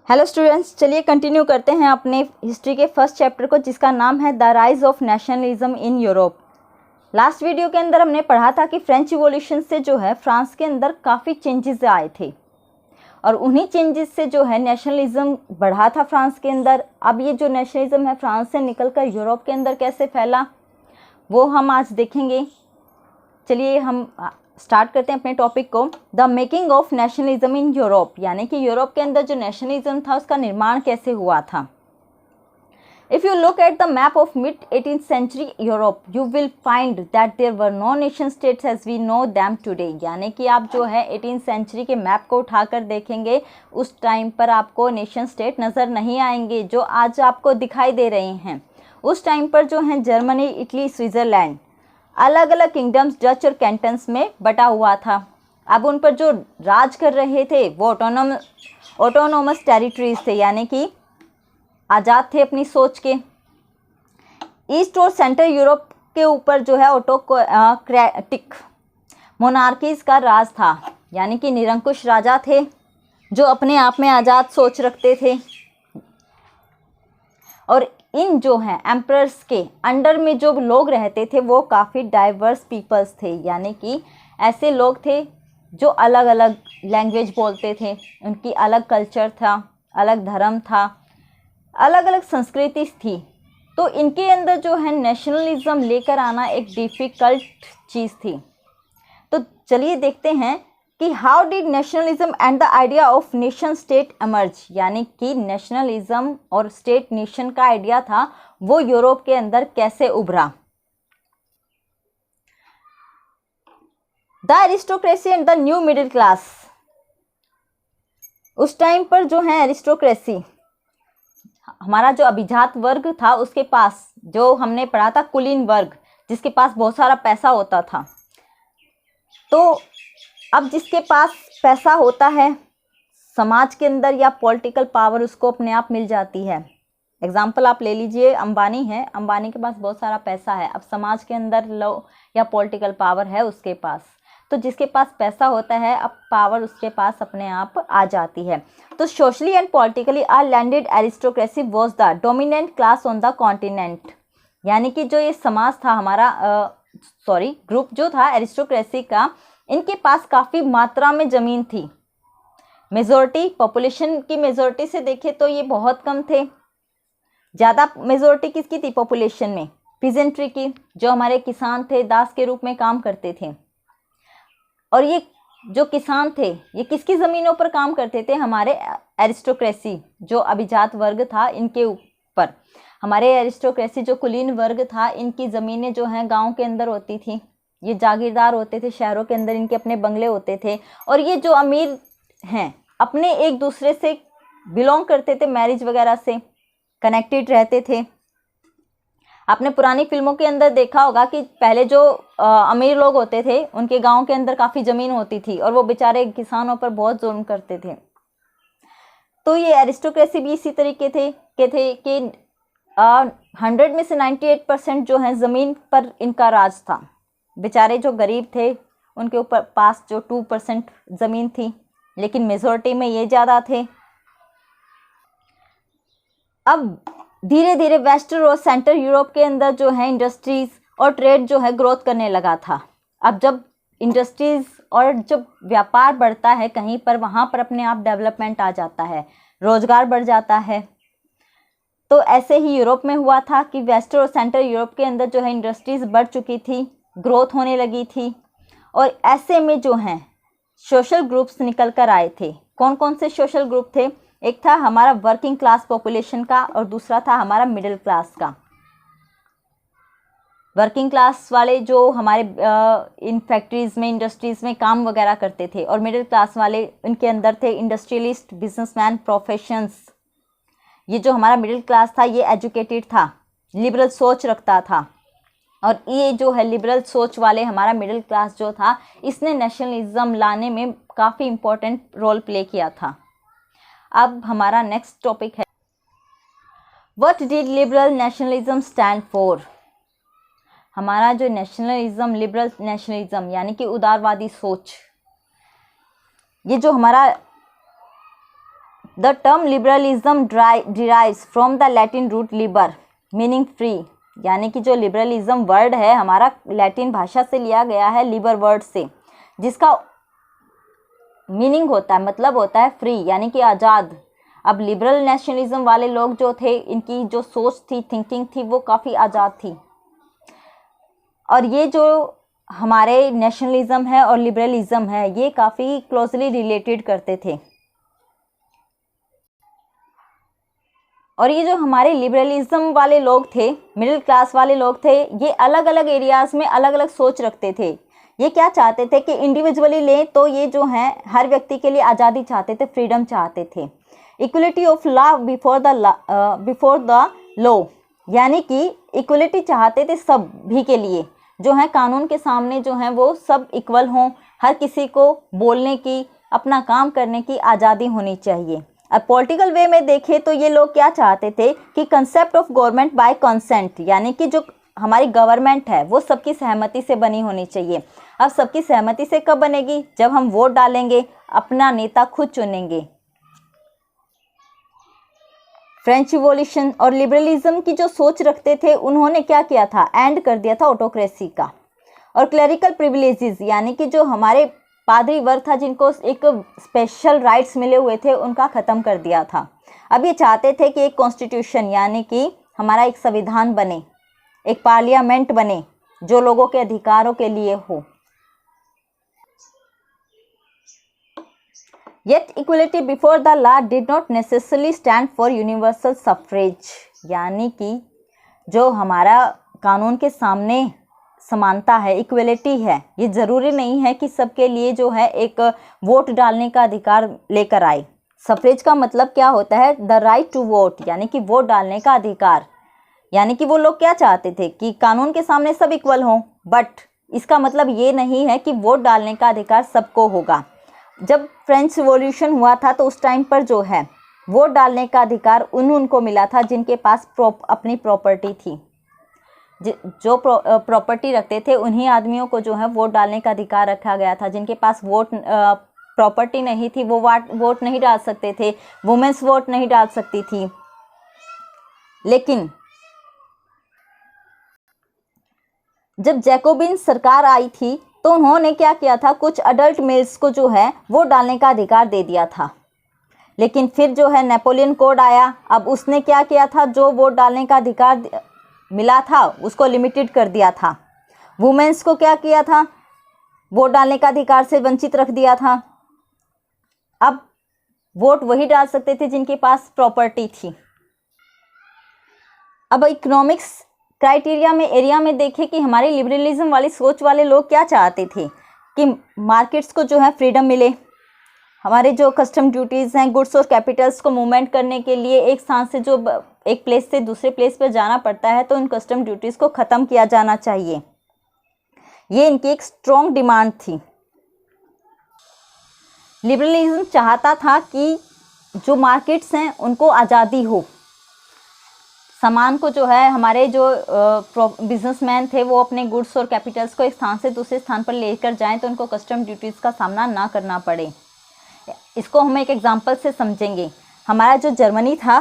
Hello students, चलिए continue करते हैं अपने हिस्ट्री के फर्स्ट चैप्टर को, जिसका नाम है the rise of nationalism in Europe. Last video के अंदर हमने पढ़ा था कि फ्रेंच रिवॉल्यूशन से जो है फ्रांस के अंदर काफ़ी चेंजेस आए थे और उन्हीं चेंजेस से जो है नेशनलिज्म बढ़ा था फ्रांस के अंदर। अब ये जो नेशनलिज्म है फ्रांस से निकलकर यूरोप के अंदर कैसे फैला वो हम आज देखेंगे। चलिए हम स्टार्ट करते हैं अपने टॉपिक को। The making of nationalism in Europe, यानी कि यूरोप के अंदर जो नेशनलिज्म था उसका निर्माण कैसे हुआ था। If you look at the map of mid 18th century Europe, you will find that there were no nation states as we know them today. यानी कि आप जो है 18th सेंचुरी के मैप को उठाकर देखेंगे, उस टाइम पर आपको नेशन स्टेट नज़र नहीं आएंगे जो आज आपको दिखाई दे रहे हैं। उस टाइम पर जो है जर्मनी, इटली, स्विट्ज़रलैंड अलग अलग किंगडम्स, डच और कैंटन्स में बटा हुआ था। अब उन पर जो राज कर रहे थे वो ऑटोनोमस टेरिटरीज थे, यानी कि आज़ाद थे अपनी सोच के। ईस्ट और सेंट्रल यूरोप के ऊपर जो है ऑटोक्रेटिक मोनार्कीज का राज था, यानी कि निरंकुश राजा थे जो अपने आप में आज़ाद सोच रखते थे। और इन जो हैं एम्परर्स के अंडर में जो लोग रहते थे वो काफ़ी डाइवर्स पीपल्स थे, यानी कि ऐसे लोग थे जो अलग अलग लैंग्वेज बोलते थे, उनकी अलग कल्चर था, अलग धर्म था, अलग अलग संस्कृति थी। तो इनके अंदर जो है नेशनलिज्म लेकर आना एक डिफ़िकल्ट चीज़ थी। तो चलिए देखते हैं कि how did nationalism and the idea of nation state emerge, यानी कि नेशनलिज्म और स्टेट नेशन का आइडिया था वो यूरोप के अंदर कैसे उभरा। The aristocracy and the new middle class. उस टाइम पर जो है एरिस्टोक्रेसी, हमारा जो अभिजात वर्ग था उसके पास, जो हमने पढ़ा था कुलीन वर्ग, जिसके पास बहुत सारा पैसा होता था। तो अब जिसके पास पैसा होता है समाज के अंदर या पॉलिटिकल पावर उसको अपने आप मिल जाती है। एग्जाम्पल आप ले लीजिए, अंबानी है, अंबानी के पास बहुत सारा पैसा है, अब समाज के अंदर लो या पॉलिटिकल पावर है उसके पास। तो जिसके पास पैसा होता है अब पावर उसके पास अपने आप आ जाती है। तो socially and politically a landed aristocracy was the dominant class on the continent, यानी कि जो ये समाज था हमारा ग्रुप जो था एरिस्टोक्रेसी का, इनके पास काफ़ी मात्रा में ज़मीन थी। मेजॉरिटी, पॉपुलेशन की मेजॉरिटी से देखें तो ये बहुत कम थे। ज़्यादा मेजॉरिटी किसकी थी पॉपुलेशन में? पीजेंट्री की, जो हमारे किसान थे, दास के रूप में काम करते थे। और ये जो किसान थे ये किसकी ज़मीनों पर काम करते थे? हमारे एरिस्टोक्रेसी जो अभिजात वर्ग था इनके ऊपर। हमारे एरिस्टोक्रेसी जो कुलीन वर्ग था इनकी ज़मीनें जो हैं गाँव के अंदर होती थी, ये जागीरदार होते थे, शहरों के अंदर इनके अपने बंगले होते थे। और ये जो अमीर हैं अपने एक दूसरे से बिलोंग करते थे, मैरिज वगैरह से कनेक्टेड रहते थे। आपने पुरानी फिल्मों के अंदर देखा होगा कि पहले जो अमीर लोग होते थे उनके गांव के अंदर काफ़ी ज़मीन होती थी और वो बेचारे किसानों पर बहुत जुल्म करते थे। तो ये एरिस्टोक्रेसी भी इसी तरीके कि 100 में से 98% जो है ज़मीन पर इनका राज था। बेचारे जो गरीब थे उनके ऊपर पास जो 2% ज़मीन थी, लेकिन मेजॉरिटी में ये ज़्यादा थे। अब धीरे धीरे वेस्टर्न और सेंट्रल यूरोप के अंदर जो है इंडस्ट्रीज़ और ट्रेड जो है ग्रोथ करने लगा था। अब जब इंडस्ट्रीज़ और जब व्यापार बढ़ता है कहीं पर, वहाँ पर अपने आप डेवलपमेंट आ जाता है, रोज़गार बढ़ जाता है। तो ऐसे ही यूरोप में हुआ था कि वेस्टर्न और सेंट्रल यूरोप के अंदर जो है इंडस्ट्रीज़ बढ़ चुकी थी, ग्रोथ होने लगी थी। और ऐसे में जो हैं सोशल ग्रुप्स निकल कर आए थे। कौन कौन से सोशल ग्रुप थे? एक था हमारा वर्किंग क्लास पॉपुलेशन का और दूसरा था हमारा मिडिल क्लास का। वर्किंग क्लास वाले जो हमारे इन फैक्ट्रीज़ में, इंडस्ट्रीज़ में काम वगैरह करते थे, और मिडिल क्लास वाले इनके अंदर थे इंडस्ट्रियलिस्ट, बिजनेसमैन, प्रोफेशंस। ये जो हमारा मिडिल क्लास था ये एजुकेटेड था, लिबरल सोच रखता था। और ये जो है लिबरल सोच वाले हमारा मिडिल क्लास जो था, इसने नेशनलिज्म लाने में काफ़ी इम्पोर्टेंट रोल प्ले किया था। अब हमारा नेक्स्ट टॉपिक है what did liberal nationalism stand for. हमारा जो नेशनलिज्म, लिबरल नेशनलिज्म यानी कि उदारवादी सोच, ये जो हमारा the term liberalism derives from the Latin root liber meaning free, यानी कि जो लिबरलिज्म वर्ड है हमारा लैटिन भाषा से लिया गया है, लिबर वर्ड से, जिसका मीनिंग होता है, मतलब होता है फ्री, यानी कि आज़ाद। अब लिबरल नेशनलिज्म वाले लोग जो थे, इनकी जो सोच थी, थिंकिंग थी, वो काफ़ी आज़ाद थी। और ये जो हमारे नेशनलिज्म है और लिबरलिज्म है, ये काफ़ी क्लोजली रिलेटेड करते थे। और ये जो हमारे लिबरलिज्म वाले लोग थे, मिडिल क्लास वाले लोग थे, ये अलग अलग एरियाज़ में अलग अलग सोच रखते थे। ये क्या चाहते थे कि इंडिविजुअली लें, तो ये जो हैं हर व्यक्ति के लिए आज़ादी चाहते थे, फ्रीडम चाहते थे। Equality of law before the law, यानी कि इक्वलिटी चाहते थे सभी के लिए, जो है कानून के सामने जो है वो सब इक्वल हों, हर किसी को बोलने की, अपना काम करने की आज़ादी होनी चाहिए। अब पॉलिटिकल वे में देखें तो ये लोग क्या चाहते थे कि concept of government by consent, यानी कि जो हमारी गवर्नमेंट है वो सबकी सहमति से बनी होनी चाहिए। अब सबकी सहमति से कब बनेगी? जब हम वोट डालेंगे, अपना नेता खुद चुनेंगे। फ्रेंच रिवॉल्यूशन और लिबरलिज्म की जो सोच रखते थे, उन्होंने क्या किया था? एंड कर दिया था ऑटोक्रेसी का। और क्लरिकल प्रिविलेजेस, यानी कि जो हमारे पादरी वर्ग था, जिनको एक स्पेशल राइट्स मिले हुए थे, उनका ख़त्म कर दिया था। अब ये चाहते थे कि एक कॉन्स्टिट्यूशन, यानी कि हमारा एक संविधान बने, एक पार्लियामेंट बने जो लोगों के अधिकारों के लिए हो। Yet equality before the law did not necessarily stand for universal suffrage, यानी कि जो हमारा कानून के सामने समानता है, इक्वलिटी है, ये ज़रूरी नहीं है कि सबके लिए जो है एक वोट डालने का अधिकार लेकर आए। सफरेज का मतलब क्या होता है? द राइट टू वोट, यानी कि वोट डालने का अधिकार। यानी कि वो लोग क्या चाहते थे कि कानून के सामने सब इक्वल हों, बट इसका मतलब ये नहीं है कि वोट डालने का अधिकार सबको होगा। जब फ्रेंच रिवॉल्यूशन हुआ था तो उस टाइम पर जो है वोट डालने का अधिकार उनको मिला था जिनके पास अपनी प्रॉपर्टी थी। जो प्रॉपर्टी रखते थे उन्हीं आदमियों को जो है वोट डालने का अधिकार रखा गया था। जिनके पास प्रॉपर्टी नहीं थी वो वोट नहीं डाल सकते थे। वुमेन्स वोट नहीं डाल सकती थी। लेकिन जब जैकोबिन सरकार आई थी तो उन्होंने क्या किया था? कुछ अडल्ट मेल्स को जो है वोट डालने का अधिकार दे दिया था। लेकिन फिर जो है नेपोलियन कोड आया। अब उसने क्या किया था? जो वोट डालने का अधिकार मिला था उसको लिमिटेड कर दिया था। वुमेन्स को क्या किया था? वोट डालने का अधिकार से वंचित रख दिया था। अब वोट वही डाल सकते थे जिनके पास प्रॉपर्टी थी। अब इकोनॉमिक्स क्राइटेरिया में एरिया में देखें कि हमारे लिबरलिज्म वाली सोच वाले लोग क्या चाहते थे कि मार्केट्स को जो है फ्रीडम मिले। हमारे जो कस्टम ड्यूटीज़ हैं, गुड्स और कैपिटल्स को मूवमेंट करने के लिए एक स्थान से जो एक प्लेस से दूसरे प्लेस पर जाना पड़ता है, तो इन कस्टम ड्यूटीज़ को ख़त्म किया जाना चाहिए। ये इनकी एक स्ट्रॉन्ग डिमांड थी। लिबरलिज्म चाहता था कि जो मार्केट्स हैं उनको आज़ादी हो। सामान को जो है हमारे जो बिजनेसमैन थे वो अपने गुड्स और कैपिटल्स को एक स्थान से दूसरे स्थान पर लेकर जाएं तो उनको कस्टम ड्यूटीज़ का सामना ना करना पड़े। इसको हम एक एग्जांपल से समझेंगे। हमारा जो जर्मनी था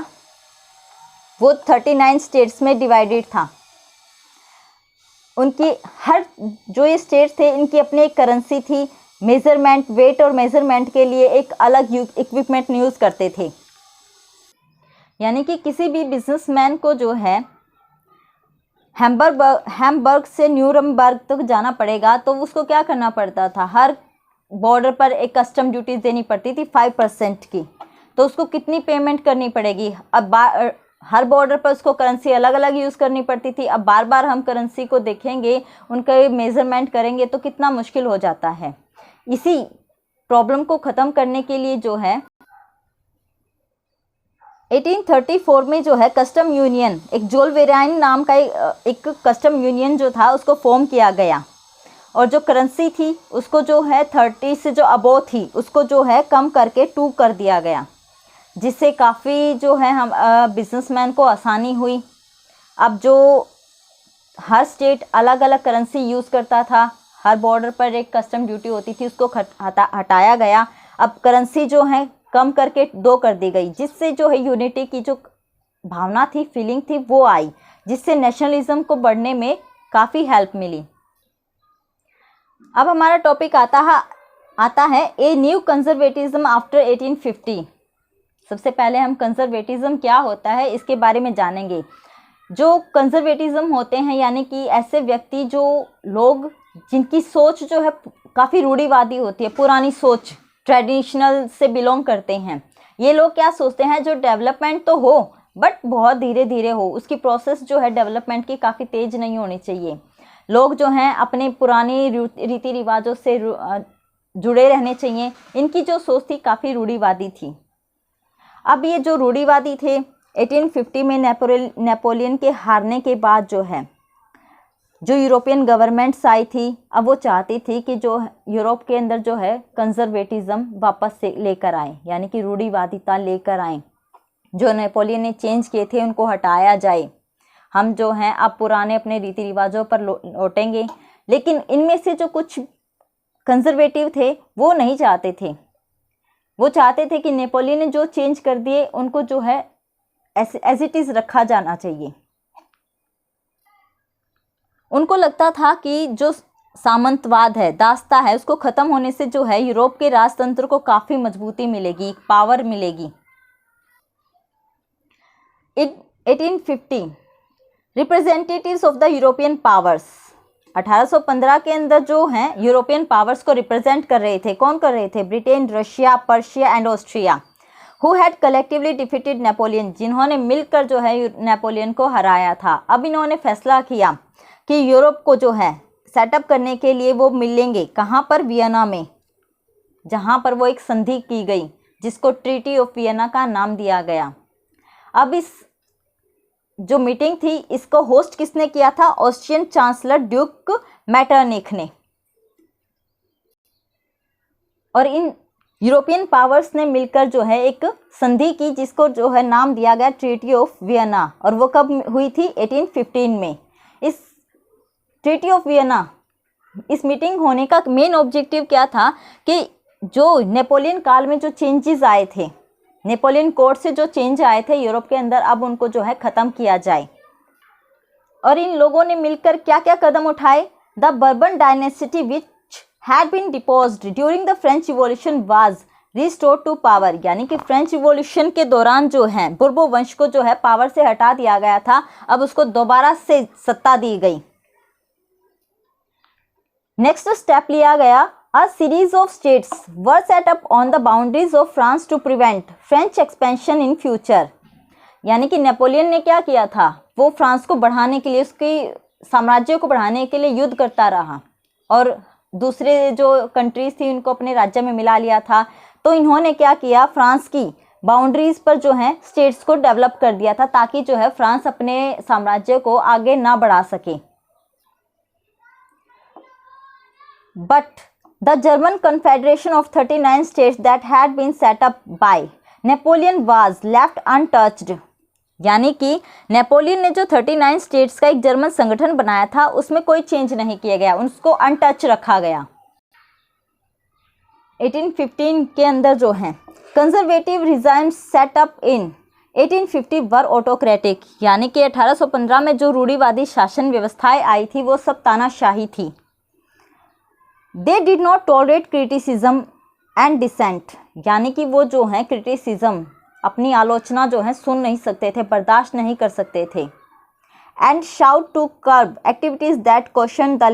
वो 39 स्टेट्स में डिवाइडेड था। उनकी हर जो ये स्टेट्स थे इनकी अपनी एक करेंसी थी। मेज़रमेंट, वेट और मेज़रमेंट के लिए एक अलग इक्विपमेंट यूज़ करते थे। यानी कि किसी भी बिजनेसमैन को जो है हैम्बर्ग से न्यूरमबर्ग तक जाना पड़ेगा तो उसको क्या करना पड़ता था? हर बॉर्डर पर एक कस्टम ड्यूटीज देनी पड़ती थी 5% की। तो उसको कितनी पेमेंट करनी पड़ेगी? अब हर बॉर्डर पर उसको करेंसी अलग अलग यूज़ करनी पड़ती थी। अब बार बार हम करेंसी को देखेंगे, उनका मेज़रमेंट करेंगे तो कितना मुश्किल हो जाता है। इसी प्रॉब्लम को ख़त्म करने के लिए जो है 1834 में जो है कस्टम यूनियन, एक जोलवेराइन नाम का एक कस्टम यूनियन जो था उसको फॉर्म किया गया। और जो करेंसी थी उसको जो है 30 से जो अबोव थी उसको जो है कम करके 2 कर दिया गया, जिससे काफ़ी जो है हम बिजनेसमैन को आसानी हुई। अब जो हर स्टेट अलग अलग करेंसी यूज़ करता था, हर बॉर्डर पर एक कस्टम ड्यूटी होती थी, उसको हटाया गया। अब करेंसी जो है कम करके 2 कर दी गई, जिससे जो है यूनिटी की जो भावना थी, फीलिंग थी, वो आई, जिससे नेशनलिज्म को बढ़ने में काफ़ी हेल्प मिली। अब हमारा टॉपिक आता है ए न्यू कंजर्वेटिज्म आफ्टर 1850। सबसे पहले हम कंजर्वेटिज्म क्या होता है इसके बारे में जानेंगे। जो कंजर्वेटिज्म होते हैं यानी कि ऐसे व्यक्ति, जो लोग जिनकी सोच जो है काफ़ी रूढ़िवादी होती है, पुरानी सोच, ट्रेडिशनल से बिलोंग करते हैं। ये लोग क्या सोचते हैं, जो डेवलपमेंट तो हो बट बहुत धीरे धीरे हो, उसकी प्रोसेस जो है डेवलपमेंट की काफ़ी तेज नहीं होनी चाहिए। लोग जो हैं अपने पुरानी रीति रिवाजों से जुड़े रहने चाहिए। इनकी जो सोच थी काफ़ी रूढ़िवादी थी। अब ये जो रूढ़िवादी थे 1850 में नेपोलियन के हारने के बाद जो है जो यूरोपियन गवर्नमेंट्स आई थी, अब वो चाहती थी कि जो यूरोप के अंदर जो है कंजर्वेटिज्म वापस से लेकर आए, यानी कि रूढ़िवादिता लेकर आए। जो नेपोलियन ने चेंज किए थे उनको हटाया जाए, हम जो हैं अब पुराने अपने रीति रिवाजों पर लौटेंगे। लेकिन इनमें से जो कुछ कंजर्वेटिव थे वो नहीं चाहते थे। वो चाहते थे कि नेपोलियन ने जो चेंज कर दिए उनको जो है एज इट इज़ रखा जाना चाहिए। उनको लगता था कि जो सामंतवाद है, दासता है, उसको ख़त्म होने से जो है यूरोप के राजतंत्र को काफ़ी मजबूती मिलेगी, पावर मिलेगी। इन 1850 representatives of the European powers, 1815 के अंदर जो हैं यूरोपियन पावर्स को रिप्रेजेंट कर रहे थे। कौन कर रहे थे? Britain, Russia, Persia and Austria, who had collectively defeated Napoleon, जिन्होंने मिलकर जो है नेपोलियन को हराया था। अब इन्होंने फैसला किया कि यूरोप को जो है सेटअप करने के लिए वो मिलेंगे। कहाँ पर? वियना में, जहाँ पर वो एक संधि की गई जिसको ट्रीटी ऑफ वियना का नाम दिया गया। अब इस जो मीटिंग थी इसको होस्ट किसने किया था? ऑस्ट्रियन चांसलर ड्यूक मैटरनिख ने। और इन यूरोपियन पावर्स ने मिलकर जो है एक संधि की जिसको जो है नाम दिया गया ट्रीटी ऑफ वियना। और वो कब हुई थी? 1815 में। इस ट्रीटी ऑफ वियना, इस मीटिंग होने का मेन ऑब्जेक्टिव क्या था कि जो नेपोलियन काल में जो चेंजेस आए थे, नेपोलियन कोर्ट से जो चेंज आए थे यूरोप के अंदर, अब उनको जो है ख़त्म किया जाए। और इन लोगों ने मिलकर क्या क्या कदम उठाए? The Bourbon dynasty which had been deposed during the French revolution was restored to power, यानी कि फ्रेंच रिवॉल्यूशन के दौरान जो है बुर्बो वंश को जो है पावर से हटा दिया गया था, अब उसको दोबारा से सत्ता दी गई। नेक्स्ट स्टेप लिया गया, A series of states were set up on the boundaries of France to prevent French expansion in future। यानी कि नेपोलियन ने क्या किया था? वो फ्रांस को बढ़ाने के लिए, उसके साम्राज्य को बढ़ाने के लिए युद्ध करता रहा और दूसरे जो कंट्रीज थी उनको अपने राज्य में मिला लिया था। तो इन्होंने क्या किया? फ्रांस की बाउंड्रीज पर जो है स्टेट्स को डेवलप कर दिया था ताकि जो है फ्रांस अपने साम्राज्य को आगे ना बढ़ा सके। But the German Confederation of 39 states that had been set up by Napoleon was left untouched। यानी कि नेपोलियन ने जो 39 स्टेट्स का एक जर्मन संगठन बनाया था उसमें कोई चेंज नहीं किया गया, उसको अनटच रखा गया। 1815 के अंदर जो है conservative regime set up in 1850 were autocratic, यानी कि 1815 में जो रूढ़िवादी शासन व्यवस्थाएं आई थी वो सब तानाशाही थी। They did not tolerate criticism and dissent, यानी कि वो जो है क्रिटिसिज्म, अपनी आलोचना जो है सुन नहीं सकते थे, बर्दाश्त नहीं कर सकते थे। And shout to curb activities that question the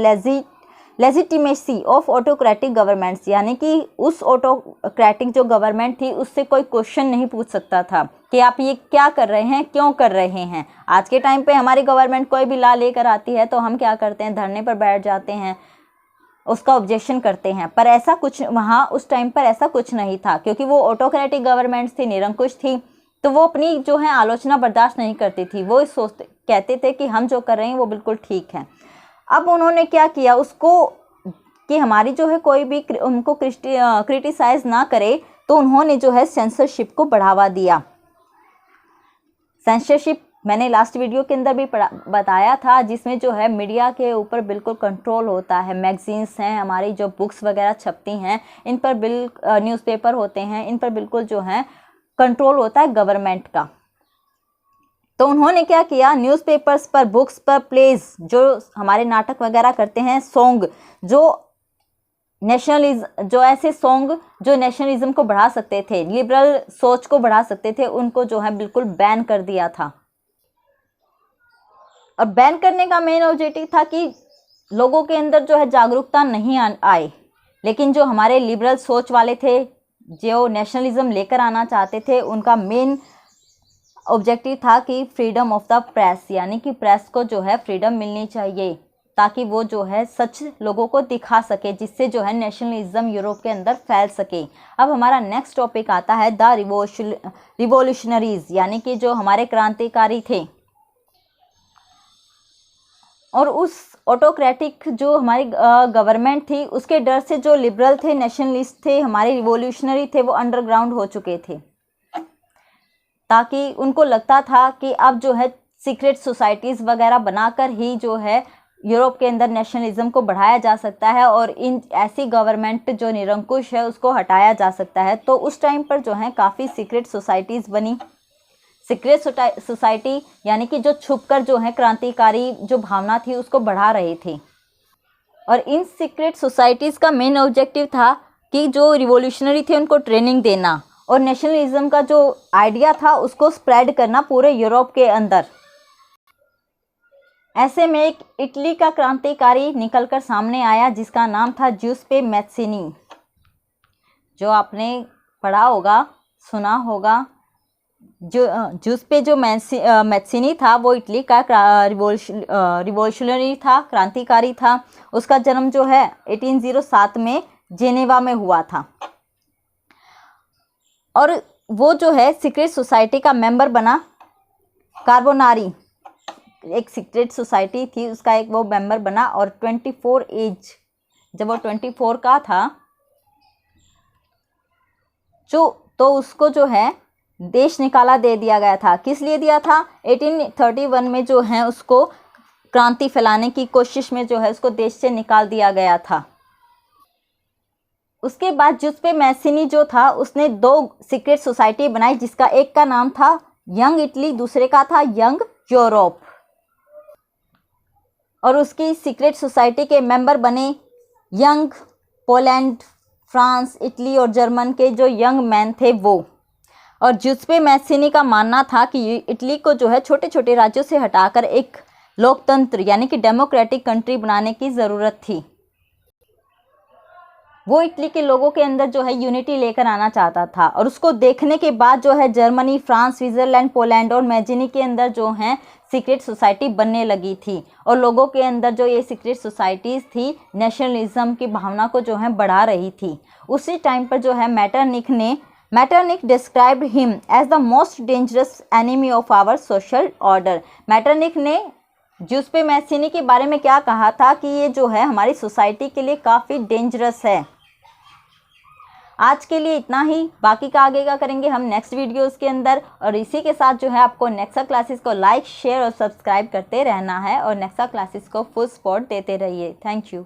legitimacy of autocratic governments, यानी कि उस ऑटोक्रेटिक जो गवर्नमेंट थी उससे कोई क्वेश्चन नहीं पूछ सकता था कि आप ये क्या कर रहे हैं, क्यों कर रहे हैं। आज के टाइम पे हमारी गवर्नमेंट कोई भी लॉ लेकर आती है तो हम क्या करते हैं? धरने पर बैठ जाते हैं, उसका ऑब्जेक्शन करते हैं। पर ऐसा कुछ वहाँ उस टाइम पर ऐसा कुछ नहीं था, क्योंकि वो ऑटोक्रेटिक गवर्नमेंट्स थी, निरंकुश थी, तो वो अपनी जो है आलोचना बर्दाश्त नहीं करती थी। वो कहते थे कि हम जो कर रहे हैं वो बिल्कुल ठीक है। अब उन्होंने क्या किया उसको कि हमारी जो है कोई भी उनको क्रिटिसाइज ना करे, तो उन्होंने जो है सेंसरशिप को बढ़ावा दिया। सेंसरशिप मैंने लास्ट वीडियो के अंदर भी बताया था, जिसमें जो है मीडिया के ऊपर बिल्कुल कंट्रोल होता है। मैगजीन्स हैं, हमारी जो बुक्स वगैरह छपती हैं, इन पर न्यूज़पेपर होते हैं, इन पर बिल्कुल जो है कंट्रोल होता है गवर्नमेंट का। तो उन्होंने क्या किया, न्यूज़पेपर्स पर, बुक्स पर, प्लेज जो हमारे नाटक वगैरह करते हैं, सॉन्ग जो नेशनलिज्म, जो ऐसे सॉन्ग जो नेशनलिज्म को बढ़ा सकते थे, लिबरल सोच को बढ़ा सकते थे, उनको जो है बिल्कुल बैन कर दिया था। और बैन करने का मेन ऑब्जेक्टिव था कि लोगों के अंदर जो है जागरूकता नहीं आए, लेकिन जो हमारे लिबरल सोच वाले थे, जो नेशनलिज्म लेकर आना चाहते थे, उनका मेन ऑब्जेक्टिव था कि फ्रीडम ऑफ द प्रेस, यानी कि प्रेस को जो है फ्रीडम मिलनी चाहिए, ताकि वो जो है सच लोगों को दिखा सके, जिससे जो है नेशनलिज्म यूरोप के अंदर फैल सके। अब हमारा नेक्स्ट टॉपिक आता है द रिवोल्यूशनरीज, यानी कि जो हमारे क्रांतिकारी थे। और उस ऑटोक्रेटिक जो हमारी गवर्नमेंट थी, उसके डर से जो लिबरल थे, नेशनलिस्ट थे, हमारे रिवोल्यूशनरी थे, वो अंडरग्राउंड हो चुके थे, ताकि उनको लगता था कि अब जो है सीक्रेट सोसाइटीज़ वगैरह बनाकर ही जो है यूरोप के अंदर नेशनलिज्म को बढ़ाया जा सकता है, और इन ऐसी गवर्नमेंट जो निरंकुश है उसको हटाया जा सकता है। तो उस टाइम पर जो है काफ़ी सीक्रेट सोसाइटीज़ बनी। सीक्रेट सोसाइटी यानी कि जो छुपकर जो है क्रांतिकारी जो भावना थी उसको बढ़ा रहे थे। और इन सीक्रेट सोसाइटीज़ का मेन ऑब्जेक्टिव था कि जो रिवॉल्यूशनरी थे उनको ट्रेनिंग देना, और नेशनलिज्म का जो आइडिया था उसको स्प्रेड करना पूरे यूरोप के अंदर। ऐसे में एक इटली का क्रांतिकारी निकलकर सामने आया, जिसका नाम था ज्यूसेप्पे मैत्सिनी, जो आपने पढ़ा होगा, सुना होगा। जो ज्यूसेप्पे जो मैत्सिनी था, वो इटली का रिवॉल्यूशनरी था, क्रांतिकारी था। उसका जन्म जो है 1807 में जेनेवा में हुआ था, और वो जो है सीक्रेट सोसाइटी का मेंबर बना। कार्बोनारी एक सीक्रेट सोसाइटी थी, उसका एक वो मेंबर बना, और 24 एज, जब वो 24 का था तो उसको जो है देश निकाला दे दिया गया था। किस लिए दिया था? 1831 में जो है उसको क्रांति फैलाने की कोशिश में जो है उसको देश से निकाल दिया गया था। उसके बाद ज्यूसेप्पे मैत्सिनी जो था, उसने 2 सीक्रेट सोसाइटी बनाई, जिसका एक का नाम था यंग इटली, दूसरे का था यंग यूरोप। और उसकी सीक्रेट सोसाइटी के मेंबर बने यंग पोलैंड, फ्रांस, इटली और जर्मन के जो यंग मैन थे वो। और ज्यूसेप्पे मैत्सिनी का मानना था कि इटली को जो है छोटे छोटे राज्यों से हटाकर एक लोकतंत्र यानी कि डेमोक्रेटिक कंट्री बनाने की ज़रूरत थी। वो इटली के लोगों के अंदर जो है यूनिटी लेकर आना चाहता था, और उसको देखने के बाद जो है जर्मनी, फ्रांस, स्विट्ज़रलैंड, पोलैंड और मैजिनी के अंदर जो है सीक्रेट सोसाइटी बनने लगी थी, और लोगों के अंदर जो ये सीक्रेट सोसाइटीज़ थी नेशनलिज्म की भावना को जो है बढ़ा रही थी। उसी टाइम पर जो है Metternich described him as the most dangerous enemy of our social order. Metternich ने ज्यूसेप्पे मैत्सिनी के बारे में क्या कहा था कि ये जो है हमारी सोसाइटी के लिए काफ़ी डेंजरस है। आज के लिए इतना ही, बाकी का आगे का करेंगे हम नेक्स्ट वीडियोस के अंदर। और इसी के साथ जो है आपको नेक्सा क्लासेस को लाइक, शेयर और सब्सक्राइब करते रहना है, और नेक्सा क्लासेस को फुल सपोर्ट देते रहिए। Thank you.